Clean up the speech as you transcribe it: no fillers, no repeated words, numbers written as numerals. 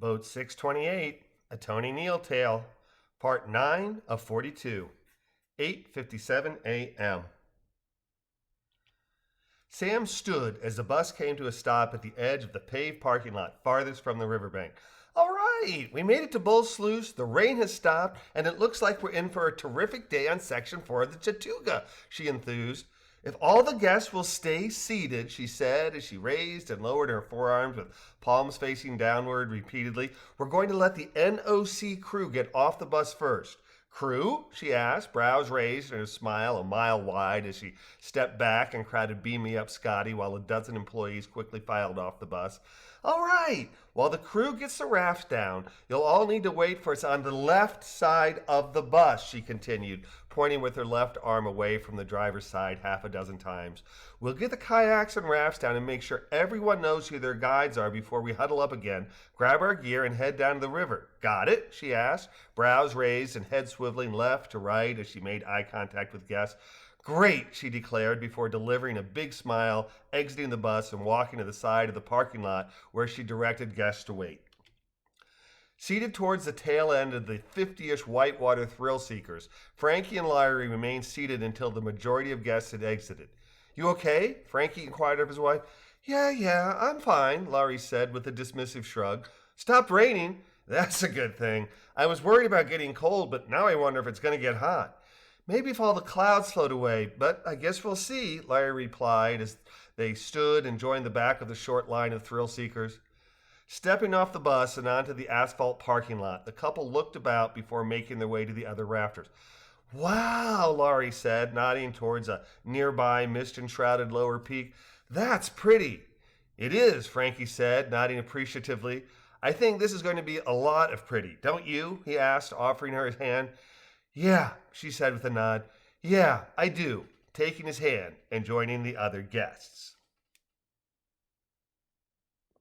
Boat 628, A Tony Neal Tale, Part 9 of 42, 8:57 a.m. Sam stood as the bus came to a stop at the edge of the paved parking lot farthest from the riverbank. All right, we made it to Bull Sluice. The rain has stopped, and it looks like we're in for a terrific day on Section 4 of the Chattooga, she enthused. If all the guests will stay seated, she said as she raised and lowered her forearms with palms facing downward repeatedly, we're going to let the NOC crew get off the bus first. Crew? She asked, brows raised and her smile a mile wide as she stepped back and crowded Beam Me Up Scotty while a dozen employees quickly filed off the bus. All right, while the crew gets the rafts down, you'll all need to wait for us on the left side of the bus, she continued, pointing with her left arm away from the driver's side half a dozen times. We'll get the kayaks and rafts down and make sure everyone knows who their guides are before we huddle up again, grab our gear, and head down to the river. Got it? She asked, brows raised and head swiveling left to right as she made eye contact with guests. Great, she declared before delivering a big smile, exiting the bus and walking to the side of the parking lot where she directed guests to wait. Seated towards the tail end of the 50-ish whitewater thrill seekers, Frankie and Larry remained seated until the majority of guests had exited. You okay? Frankie inquired of his wife. Yeah, I'm fine, Larry said with a dismissive shrug. Stopped raining. That's a good thing. I was worried about getting cold, but now I wonder if it's going to get hot. Maybe if all the clouds float away, but I guess we'll see, Larry replied as they stood and joined the back of the short line of thrill seekers. Stepping off the bus and onto the asphalt parking lot, the couple looked about before making their way to the other rafters. Wow, Laurie said, nodding towards a nearby mist-enshrouded lower peak. That's pretty. It is, Frankie said, nodding appreciatively. I think this is going to be a lot of pretty, don't you? He asked, offering her his hand. Yeah, she said with a nod. Yeah, I do, taking his hand and joining the other guests.